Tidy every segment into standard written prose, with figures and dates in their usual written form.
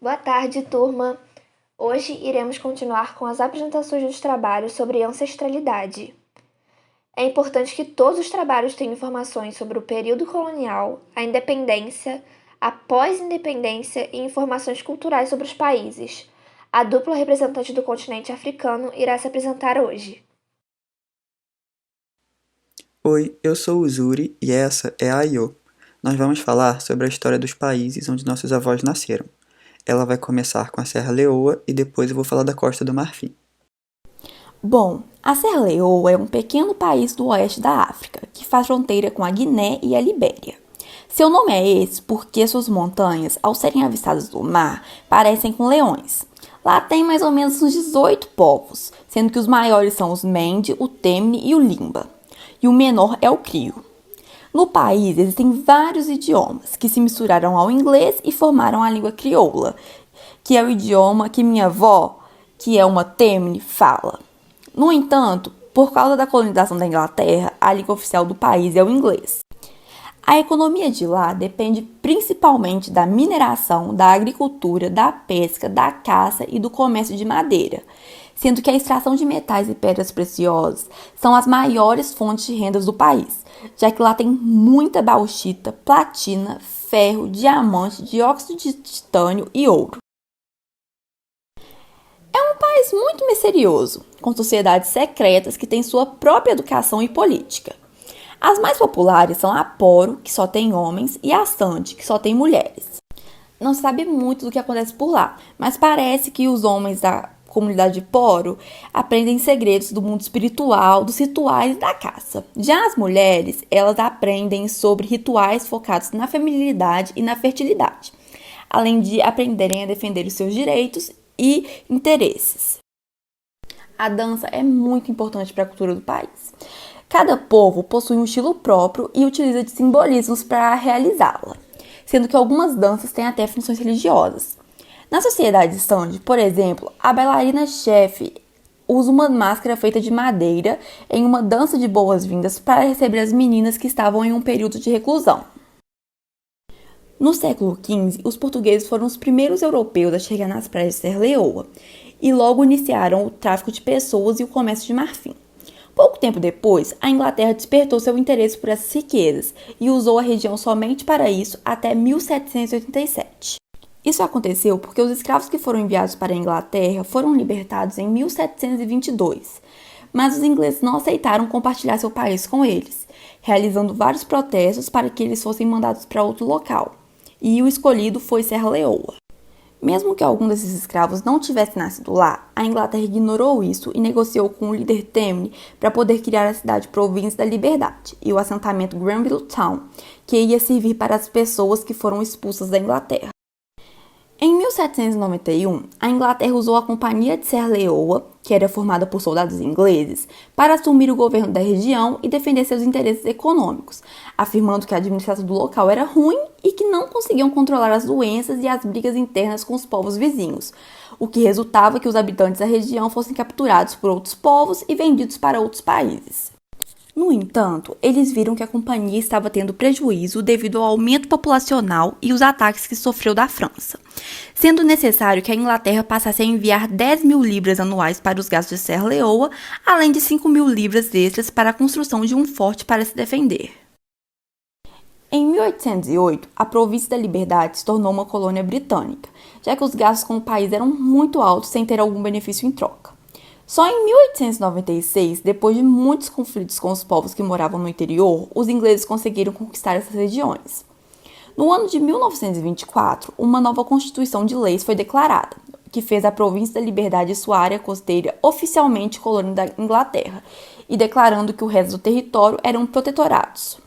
Boa tarde, turma! Hoje iremos continuar com as apresentações dos trabalhos sobre ancestralidade. É importante que todos os trabalhos tenham informações sobre o período colonial, a independência, a pós-independência e informações culturais sobre os países. A dupla representante do continente africano irá se apresentar hoje. Oi, eu sou o Zuri e essa é a Ayo. Nós vamos falar sobre a história dos países onde nossos avós nasceram. Ela vai começar com a Serra Leoa e depois eu vou falar da Costa do Marfim. Bom, a Serra Leoa é um pequeno país do oeste da África, que faz fronteira com a Guiné e a Libéria. Seu nome é esse porque suas montanhas, ao serem avistadas do mar, parecem com leões. Lá tem mais ou menos uns 18 povos, sendo que os maiores são os Mende, o Temne e o Limba, e o menor é o Crio. No país existem vários idiomas que se misturaram ao inglês e formaram a língua crioula, que é o idioma que minha avó, que é uma Temne, fala. No entanto, por causa da colonização da Inglaterra, a língua oficial do país é o inglês. A economia de lá depende principalmente da mineração, da agricultura, da pesca, da caça e do comércio de madeira, sendo que a extração de metais e pedras preciosas são as maiores fontes de rendas do país, já que lá tem muita bauxita, platina, ferro, diamante, dióxido de titânio e ouro. É um país muito misterioso, com sociedades secretas que têm sua própria educação e política. As mais populares são a Poro, que só tem homens, e a Sante, que só tem mulheres. Não se sabe muito do que acontece por lá, mas parece que os homens da comunidade de Poro aprendem segredos do mundo espiritual, dos rituais e da caça. Já as mulheres, elas aprendem sobre rituais focados na feminilidade e na fertilidade, além de aprenderem a defender os seus direitos e interesses. A dança é muito importante para a cultura do país. Cada povo possui um estilo próprio e utiliza de simbolismos para realizá-la, sendo que algumas danças têm até funções religiosas. Na sociedade Sande, por exemplo, a bailarina-chefe usa uma máscara feita de madeira em uma dança de boas-vindas para receber as meninas que estavam em um período de reclusão. No século XV, os portugueses foram os primeiros europeus a chegar nas praias de Serra Leoa e logo iniciaram o tráfico de pessoas e o comércio de marfim. Pouco tempo depois, a Inglaterra despertou seu interesse por essas riquezas e usou a região somente para isso até 1787. Isso aconteceu porque os escravos que foram enviados para a Inglaterra foram libertados em 1722, mas os ingleses não aceitaram compartilhar seu país com eles, realizando vários protestos para que eles fossem mandados para outro local, e o escolhido foi Serra Leoa. Mesmo que algum desses escravos não tivesse nascido lá, a Inglaterra ignorou isso e negociou com o líder Temne para poder criar a cidade-província da Liberdade e o assentamento Granville Town, que ia servir para as pessoas que foram expulsas da Inglaterra. Em 1791, a Inglaterra usou a Companhia de Serra Leoa, que era formada por soldados ingleses, para assumir o governo da região e defender seus interesses econômicos, afirmando que a administração do local era ruim e que não conseguiam controlar as doenças e as brigas internas com os povos vizinhos, o que resultava que os habitantes da região fossem capturados por outros povos e vendidos para outros países. No entanto, eles viram que a companhia estava tendo prejuízo devido ao aumento populacional e os ataques que sofreu da França, sendo necessário que a Inglaterra passasse a enviar 10.000 libras anuais para os gastos de Serra Leoa, além de 5.000 libras extras para a construção de um forte para se defender. Em 1808, a Província da Liberdade se tornou uma colônia britânica, já que os gastos com o país eram muito altos sem ter algum benefício em troca. Só em 1896, depois de muitos conflitos com os povos que moravam no interior, os ingleses conseguiram conquistar essas regiões. No ano de 1924, uma nova Constituição de Leis foi declarada, que fez a Província da Liberdade e sua área costeira oficialmente colônia da Inglaterra, e declarando que o resto do território eram protetorados.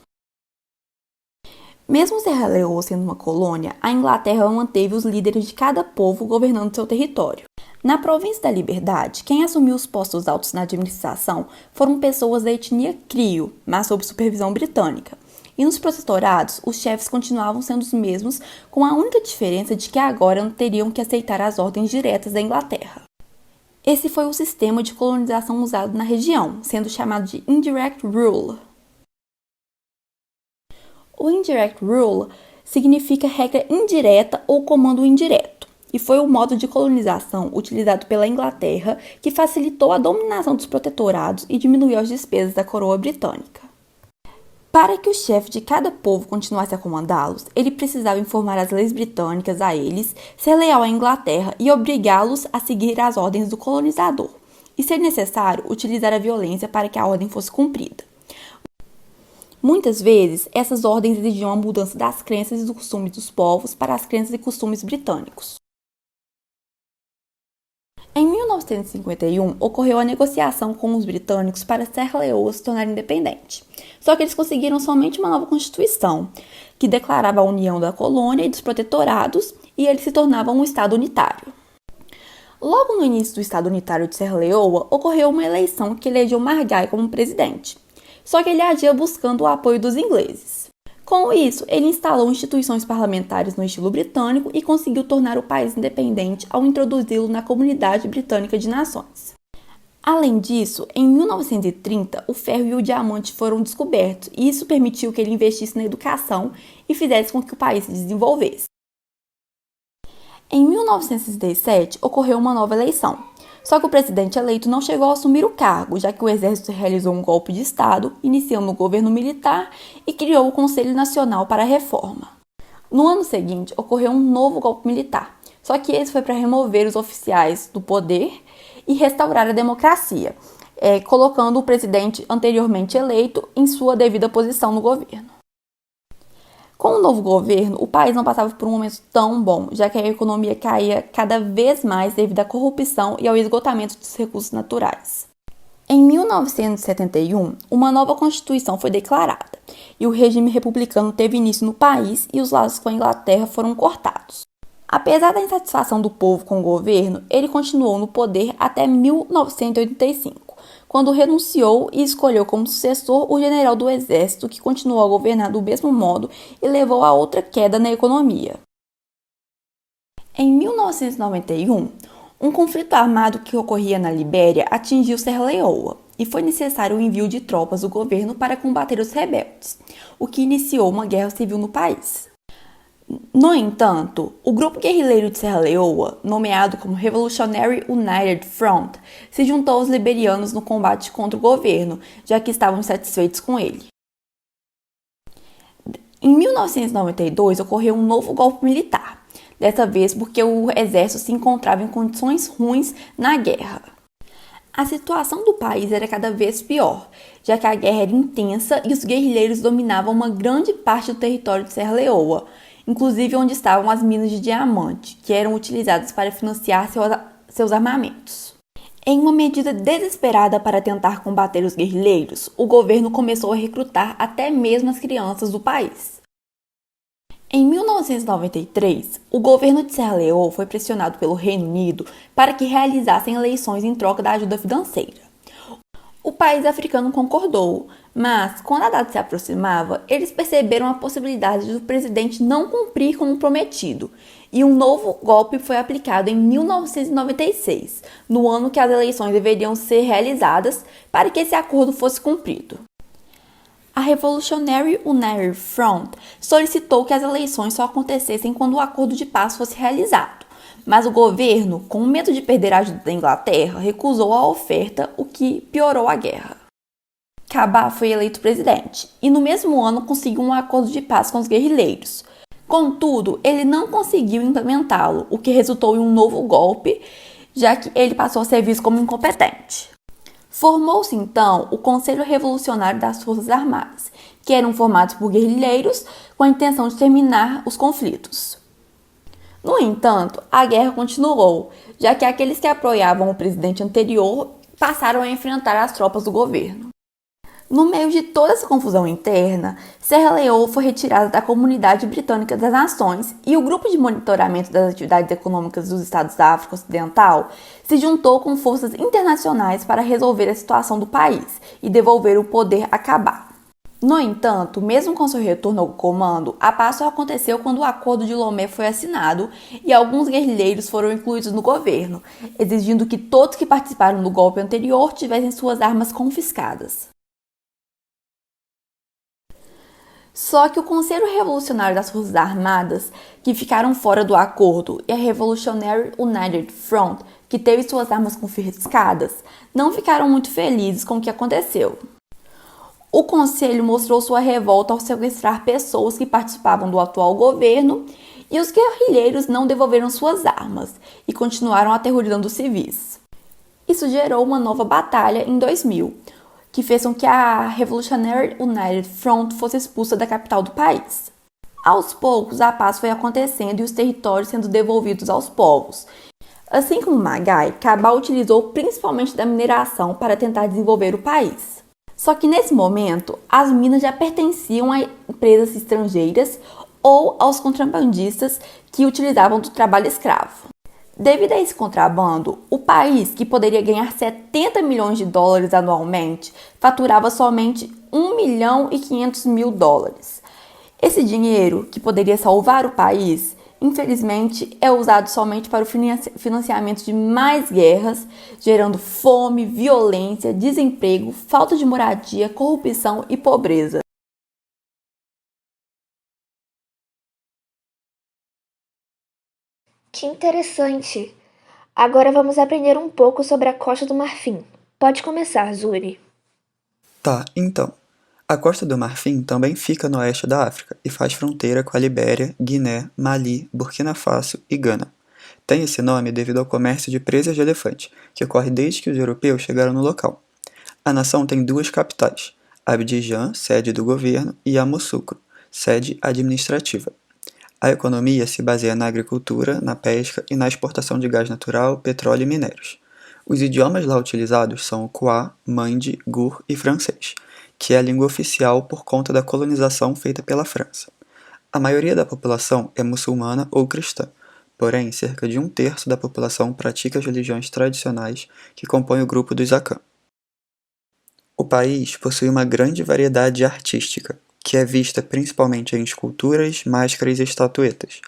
Mesmo Serra Leoa sendo uma colônia, a Inglaterra manteve os líderes de cada povo governando seu território. Na Província da Liberdade, quem assumiu os postos altos na administração foram pessoas da etnia Crio, mas sob supervisão britânica. E nos protetorados, os chefes continuavam sendo os mesmos, com a única diferença de que agora não teriam que aceitar as ordens diretas da Inglaterra. Esse foi o sistema de colonização usado na região, sendo chamado de Indirect Rule. O Indirect Rule significa regra indireta ou comando indireto. e foi o modo de colonização utilizado pela Inglaterra que facilitou a dominação dos protetorados e diminuiu as despesas da coroa britânica. Para que o chefe de cada povo continuasse a comandá-los, ele precisava informar as leis britânicas a eles, ser leal à Inglaterra e obrigá-los a seguir as ordens do colonizador, e, se necessário, utilizar a violência para que a ordem fosse cumprida. Muitas vezes, essas ordens exigiam a mudança das crenças e dos costumes dos povos para as crenças e costumes britânicos. Em 1951, ocorreu a negociação com os britânicos para Serra Leoa se tornar independente. Só que eles conseguiram somente uma nova constituição, que declarava a união da colônia e dos protetorados, e eles se tornavam um Estado unitário. Logo no início do Estado unitário de Serra Leoa, ocorreu uma eleição que elegeu Margai como presidente. Só que ele agia buscando o apoio dos ingleses. Com isso, ele instalou instituições parlamentares no estilo britânico e conseguiu tornar o país independente ao introduzi-lo na Comunidade Britânica de Nações. Além disso, em 1930, o ferro e o diamante foram descobertos e isso permitiu que ele investisse na educação e fizesse com que o país se desenvolvesse. Em 1967, ocorreu uma nova eleição. Só que o presidente eleito não chegou a assumir o cargo, já que o exército realizou um golpe de Estado, iniciando o governo militar e criou o Conselho Nacional para a Reforma. No ano seguinte, ocorreu um novo golpe militar, só que esse foi para remover os oficiais do poder e restaurar a democracia, colocando o presidente anteriormente eleito em sua devida posição no governo. Com o novo governo, o país não passava por um momento tão bom, já que a economia caía cada vez mais devido à corrupção e ao esgotamento dos recursos naturais. Em 1971, uma nova Constituição foi declarada, e o regime republicano teve início no país e os laços com a Inglaterra foram cortados. Apesar da insatisfação do povo com o governo, ele continuou no poder até 1985. Quando renunciou e escolheu como sucessor o general do exército, que continuou a governar do mesmo modo e levou a outra queda na economia. Em 1991, um conflito armado que ocorria na Libéria atingiu Serra Leoa e foi necessário o envio de tropas do governo para combater os rebeldes, o que iniciou uma guerra civil no país. No entanto, o grupo guerrilheiro de Serra Leoa, nomeado como Revolutionary United Front, se juntou aos liberianos no combate contra o governo, já que estavam insatisfeitos com ele. Em 1992, ocorreu um novo golpe militar, dessa vez porque o exército se encontrava em condições ruins na guerra. A situação do país era cada vez pior, já que a guerra era intensa e os guerrilheiros dominavam uma grande parte do território de Serra Leoa, inclusive onde estavam as minas de diamante, que eram utilizadas para financiar seus armamentos. Em uma medida desesperada para tentar combater os guerrilheiros, o governo começou a recrutar até mesmo as crianças do país. Em 1993, o governo de Serra Leoa foi pressionado pelo Reino Unido para que realizassem eleições em troca da ajuda financeira. O país africano concordou, mas, quando a data se aproximava, eles perceberam a possibilidade do presidente não cumprir como prometido, e um novo golpe foi aplicado em 1996, no ano que as eleições deveriam ser realizadas para que esse acordo fosse cumprido. A Revolutionary United Front solicitou que as eleições só acontecessem quando o acordo de paz fosse realizado. Mas o governo, com medo de perder a ajuda da Inglaterra, recusou a oferta, o que piorou a guerra. Cabá foi eleito presidente e no mesmo ano conseguiu um acordo de paz com os guerrilheiros. Contudo, ele não conseguiu implementá-lo, o que resultou em um novo golpe, já que ele passou a ser visto como incompetente. Formou-se então o Conselho Revolucionário das Forças Armadas, que eram formados por guerrilheiros com a intenção de terminar os conflitos. No entanto, a guerra continuou, já que aqueles que apoiavam o presidente anterior passaram a enfrentar as tropas do governo. No meio de toda essa confusão interna, Serra Leoa foi retirada da Comunidade Britânica das Nações e o Grupo de Monitoramento das Atividades Econômicas dos Estados da África Ocidental se juntou com forças internacionais para resolver a situação do país e devolver o poder a Cabá. No entanto, mesmo com seu retorno ao comando, a paz só aconteceu quando o Acordo de Lomé foi assinado e alguns guerrilheiros foram incluídos no governo, exigindo que todos que participaram do golpe anterior tivessem suas armas confiscadas. Só que o Conselho Revolucionário das Forças Armadas, que ficaram fora do acordo, e a Revolutionary United Front, que teve suas armas confiscadas, não ficaram muito felizes com o que aconteceu. O Conselho mostrou sua revolta ao sequestrar pessoas que participavam do atual governo e os guerrilheiros não devolveram suas armas e continuaram aterrorizando os civis. Isso gerou uma nova batalha em 2000, que fez com que a Revolutionary United Front fosse expulsa da capital do país. Aos poucos, a paz foi acontecendo e os territórios sendo devolvidos aos povos. Assim como Magai, Cabal utilizou principalmente da mineração para tentar desenvolver o país. Só que nesse momento, as minas já pertenciam a empresas estrangeiras ou aos contrabandistas que utilizavam do trabalho escravo. Devido a esse contrabando, o país, que poderia ganhar 70 milhões de dólares anualmente, faturava somente 1 milhão e 500 mil dólares. Esse dinheiro, que poderia salvar o país, infelizmente é usado somente para o financiamento de mais guerras, gerando fome, violência, desemprego, falta de moradia, corrupção e pobreza. Que interessante! Agora vamos aprender um pouco sobre a Costa do Marfim. Pode começar, Zuri. Tá, então. A Costa do Marfim também fica no oeste da África e faz fronteira com a Libéria, Guiné, Mali, Burkina Faso e Gana. Tem esse nome devido ao comércio de presas de elefante, que ocorre desde que os europeus chegaram no local. A nação tem duas capitais, Abidjan, sede do governo, e Yamoussoukro, sede administrativa. A economia se baseia na agricultura, na pesca e na exportação de gás natural, petróleo e minérios. Os idiomas lá utilizados são o Kwa, Mandi, Gur e francês, que é a língua oficial por conta da colonização feita pela França. A maioria da população é muçulmana ou cristã, porém cerca de 1/3 da população pratica as religiões tradicionais que compõem o grupo dos Akan. O país possui uma grande variedade artística, que é vista principalmente em esculturas, máscaras e estatuetas.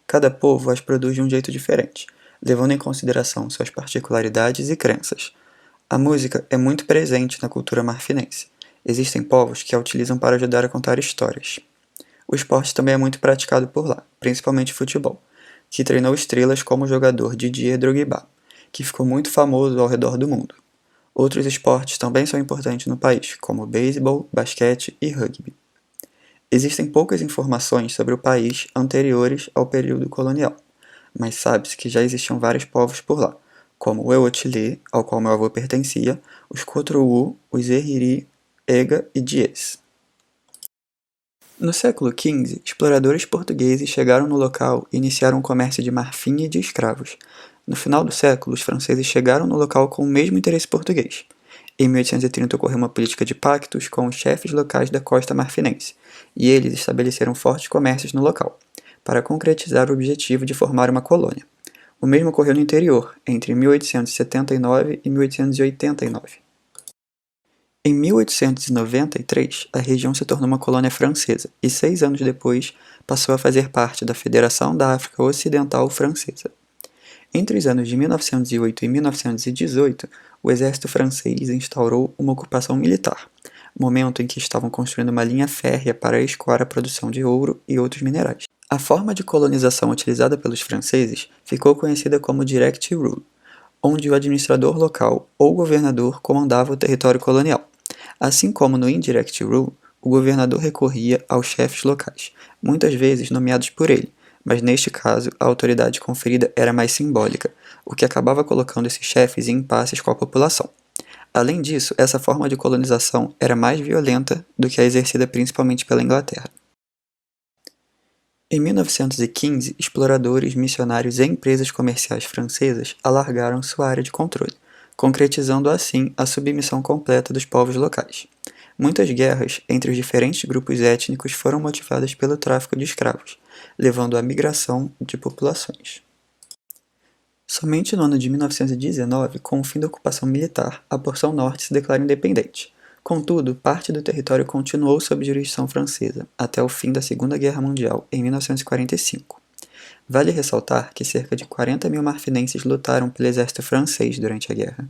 Cada povo as produz de um jeito diferente, levando em consideração suas particularidades e crenças. A música é muito presente na cultura marfinense. Existem povos que a utilizam para ajudar a contar histórias. O esporte também é muito praticado por lá, principalmente futebol, que treinou estrelas como o jogador Didier Drogba, que ficou muito famoso ao redor do mundo. Outros esportes também são importantes no país, como beisebol, basquete e rugby. Existem poucas informações sobre o país anteriores ao período colonial, mas sabe-se que já existiam vários povos por lá, como o Ewotilê, ao qual meu avô pertencia, os Cotroú, os Heriri, Ega e Diez. No século XV, exploradores portugueses chegaram no local e iniciaram o comércio de marfim e de escravos. No final do século, os franceses chegaram no local com o mesmo interesse português. Em 1830 ocorreu uma política de pactos com os chefes locais da costa marfinense, e eles estabeleceram fortes comércios no local, para concretizar o objetivo de formar uma colônia. O mesmo ocorreu no interior, entre 1879 e 1889. Em 1893, a região se tornou uma colônia francesa, e 6 anos depois passou a fazer parte da Federação da África Ocidental Francesa. Entre os anos de 1908 e 1918, o exército francês instaurou uma ocupação militar, momento em que estavam construindo uma linha férrea para escoar a produção de ouro e outros minerais. A forma de colonização utilizada pelos franceses ficou conhecida como Direct Rule, onde o administrador local ou governador comandava o território colonial. Assim como no Indirect Rule, o governador recorria aos chefes locais, muitas vezes nomeados por ele, mas neste caso a autoridade conferida era mais simbólica, o que acabava colocando esses chefes em impasses com a população. Além disso, essa forma de colonização era mais violenta do que a exercida principalmente pela Inglaterra. Em 1915, exploradores, missionários e empresas comerciais francesas alargaram sua área de controle, concretizando assim a submissão completa dos povos locais. Muitas guerras entre os diferentes grupos étnicos foram motivadas pelo tráfico de escravos, levando à migração de populações. Somente no ano de 1919, com o fim da ocupação militar, a porção norte se declara independente. Contudo, parte do território continuou sob jurisdição francesa, até o fim da Segunda Guerra Mundial, em 1945. Vale ressaltar que cerca de 40 mil marfinenses lutaram pelo exército francês durante a guerra.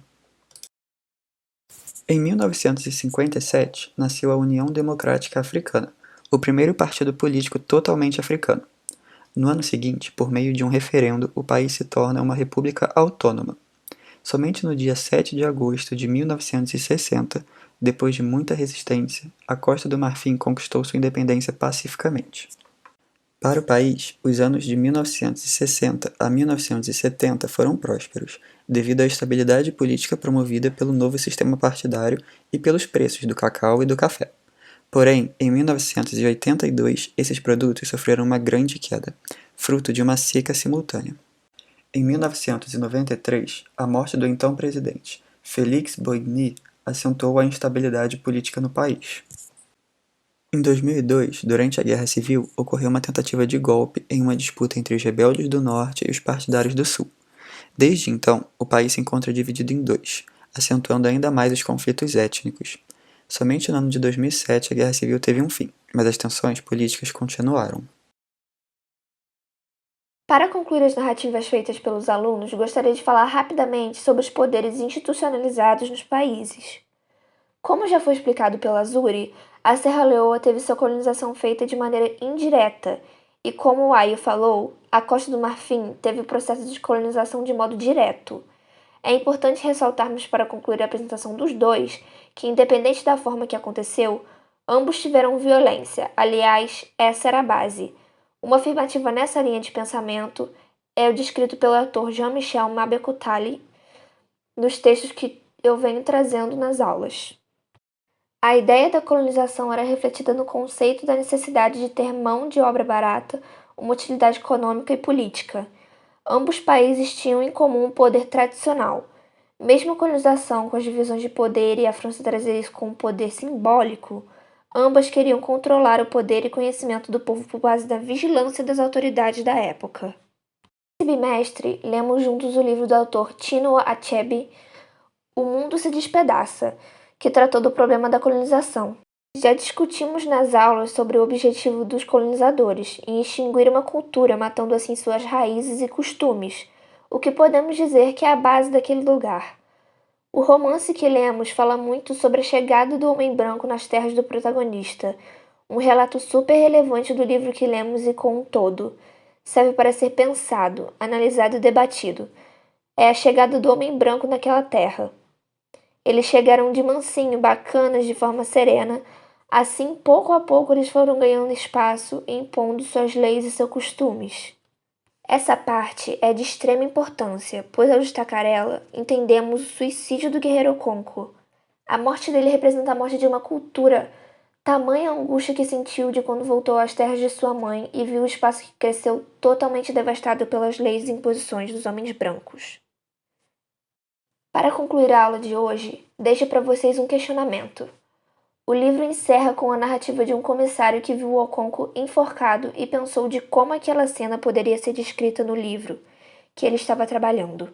Em 1957, nasceu a União Democrática Africana, o primeiro partido político totalmente africano. No ano seguinte, por meio de um referendo, o país se torna uma república autônoma. Somente no dia 7 de agosto de 1960, depois de muita resistência, a Costa do Marfim conquistou sua independência pacificamente. Para o país, os anos de 1960 a 1970 foram prósperos, devido à estabilidade política promovida pelo novo sistema partidário e pelos preços do cacau e do café. Porém, em 1982, esses produtos sofreram uma grande queda, fruto de uma seca simultânea. Em 1993, a morte do então presidente, Félix Boigny, acentuou a instabilidade política no país. Em 2002, durante a Guerra Civil, ocorreu uma tentativa de golpe em uma disputa entre os rebeldes do Norte e os partidários do Sul. Desde então, o país se encontra dividido em dois, acentuando ainda mais os conflitos étnicos. Somente no ano de 2007 a Guerra Civil teve um fim, mas as tensões políticas continuaram. Para concluir as narrativas feitas pelos alunos, gostaria de falar rapidamente sobre os poderes institucionalizados nos países. Como já foi explicado pela Zuri, a Serra Leoa teve sua colonização feita de maneira indireta, e como o Ayo falou, a Costa do Marfim teve o processo de colonização de modo direto. É importante ressaltarmos para concluir a apresentação dos dois que, independente da forma que aconteceu, ambos tiveram violência. Aliás, essa era a base. Uma afirmativa nessa linha de pensamento é o descrito pelo ator Jean-Michel Mabekotali nos textos que eu venho trazendo nas aulas. A ideia da colonização era refletida no conceito da necessidade de ter mão de obra barata, uma utilidade econômica e política. Ambos países tinham em comum o poder tradicional. Mesmo a colonização com as divisões de poder e a França trazer isso como poder simbólico, ambas queriam controlar o poder e conhecimento do povo por base da vigilância das autoridades da época. Nesse bimestre, lemos juntos o livro do autor Chinua Achebe, O Mundo se Despedaça, que tratou do problema da colonização. Já discutimos nas aulas sobre o objetivo dos colonizadores, em extinguir uma cultura, matando assim suas raízes e costumes, o que podemos dizer que é a base daquele lugar. O romance que lemos fala muito sobre a chegada do homem branco nas terras do protagonista, um relato super relevante do livro que lemos e como um todo. Serve para ser pensado, analisado e debatido. É a chegada do homem branco naquela terra. Eles chegaram de mansinho, bacanas, de forma serena. Assim, pouco a pouco, eles foram ganhando espaço e impondo suas leis e seus costumes. Essa parte é de extrema importância, pois ao destacar ela, entendemos o suicídio do guerreiro Okonkwo. A morte dele representa a morte de uma cultura, tamanha angústia que sentiu de quando voltou às terras de sua mãe e viu o espaço que cresceu totalmente devastado pelas leis e imposições dos homens brancos. Para concluir a aula de hoje, deixo para vocês um questionamento. O livro encerra com a narrativa de um comissário que viu o Okonkwo enforcado e pensou de como aquela cena poderia ser descrita no livro que ele estava trabalhando.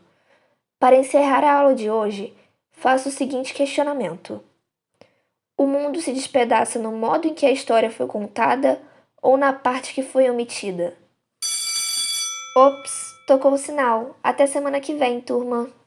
Para encerrar a aula de hoje, faço o seguinte questionamento. O mundo se despedaça no modo em que a história foi contada ou na parte que foi omitida? Ops, tocou o sinal. Até semana que vem, turma!